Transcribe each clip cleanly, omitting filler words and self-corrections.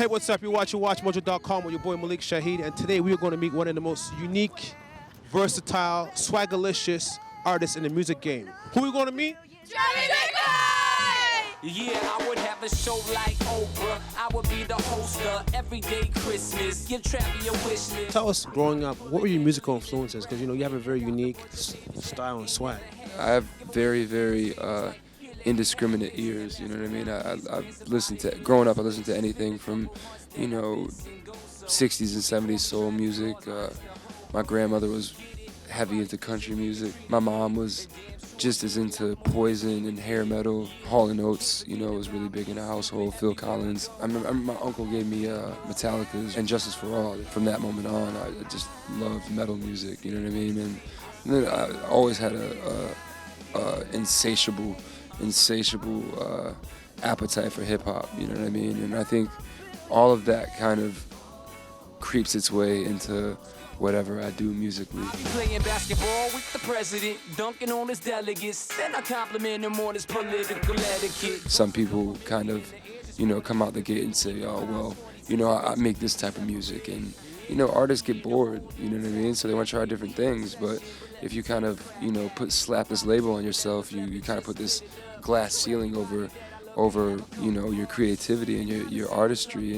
Hey, what's up? You're watching WatchMojo.com with your boy Malik Shahid, and today we are going to meet one of the most unique, versatile, swaggerlicious artists in the music game. Who are we going to meet? Travie McCoy! Yeah, I would have a show like Oprah. I would be the host of Everyday Christmas. Give Travie a wish list. Tell us, growing up, what were your musical influences? Because, you have a very unique style and swag. I have very, very indiscriminate ears, you know what I mean? I've listened to, growing up, I listened to anything from, 60s and 70s soul music. My grandmother was heavy into country music. My mom was just as into Poison and hair metal. Hall & Oates, was really big in the household. Phil Collins. I remember my uncle gave me Metallica's and Justice for All. From that moment on, I just loved metal music, you know what I mean? And then I always had a insatiable appetite for hip-hop, you know what I mean? And I think all of that kind of creeps its way into whatever I do musically. I be playing basketball with the president, dunking on his delegates, then I compliment him on his political etiquette. Some people kind of, come out the gate and say, oh, well, I make this type of music. And, artists get bored, you know what I mean? So they want to try different things. But if you kind of, slap this label on yourself, you kind of put this glass ceiling over your creativity and your artistry.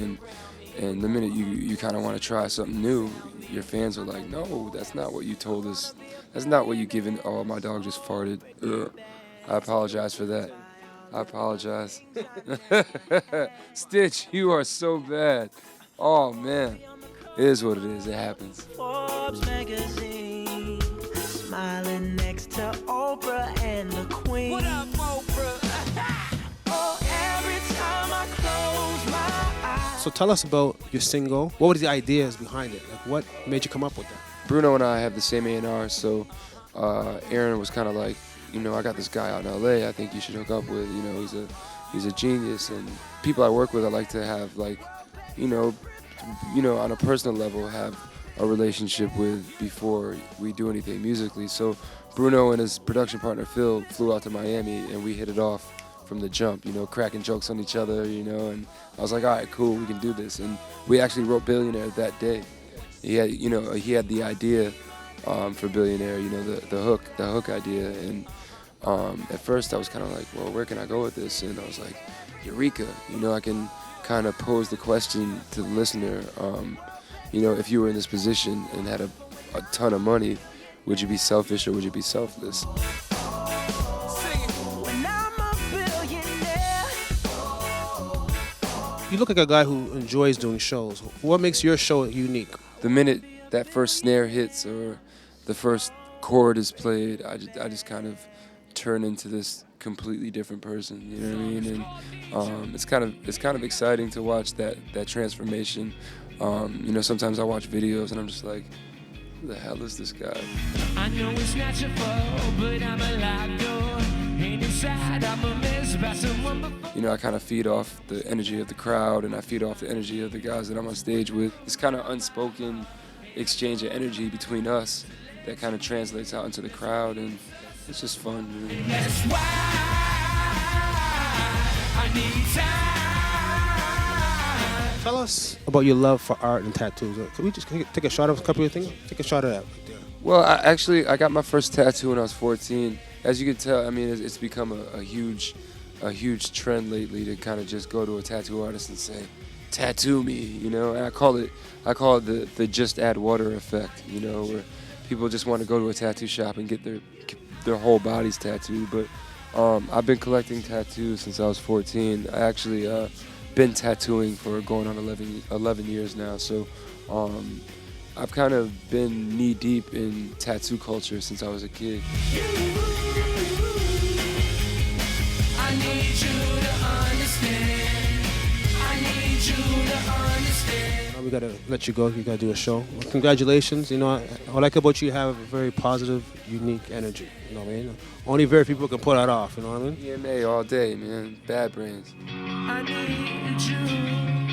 And the minute you kind of want to try something new, your fans are like, no, that's not what you told us. That's not what you given. Oh, my dog just farted. Ugh. I apologize for that. I apologize. Stitch, you are so bad. Oh, man. It is what it is. It happens. Forbes magazine, smiling next to Oprah and the Queen. What up, Oprah? Oh, every time I close my eyes. So tell us about your single. What were the ideas behind it? Like, what made you come up with that? Bruno and I have the same A&R, so Aaron was kind of like, I got this guy out in LA I think you should hook up with. He's a genius, and people I work with I like to have, like, on a personal level, have a relationship with before we do anything musically. So Bruno and his production partner Phil flew out to Miami, and we hit it off from the jump, cracking jokes on each other, and I was like, all right, cool, we can do this. And we actually wrote Billionaire that day. He had the idea for Billionaire, the hook idea. And at first I was kind of like, well, where can I go with this? And I was like, Eureka, I can kind of pose the question to the listener, if you were in this position and had a ton of money, would you be selfish or would you be selfless? When I'm a billionaire. You look like a guy who enjoys doing shows. What makes your show unique? The minute that first snare hits or the first chord is played, I just kind of turn into this completely different person, you know what I mean? And it's kind of exciting to watch that transformation. Sometimes I watch videos and I'm just like, who the hell is this guy? I know it's not your fault, but I'm a locked door. Ain't inside, I'm a mess by someone before. I kind of feed off the energy of the crowd, and I feed off the energy of the guys that I'm on stage with. It's kind of unspoken exchange of energy between us that kind of translates out into the crowd, and it's just fun. Really. That's why I need time. Tell us about your love for art and tattoos. Can we just take a shot of a couple of things? Take a shot of that right there. Well, I got my first tattoo when I was 14. As you can tell, I mean, it's become a huge trend lately to kind of just go to a tattoo artist and say, tattoo me, And I call it the just add water effect, where people just want to go to a tattoo shop and get their whole bodies tattooed. But I've been collecting tattoos since I was 14. I actually been tattooing for going on 11 years now. So I've kind of been knee deep in tattoo culture since I was a kid. I need you to understand. I need you to understand. We gotta let you go. You gotta do a show. Well, congratulations. I like about you have a very positive, unique energy. You know what I mean? Only very few people can pull that off. You know what I mean? EMA all day, man. Bad brains. I need you.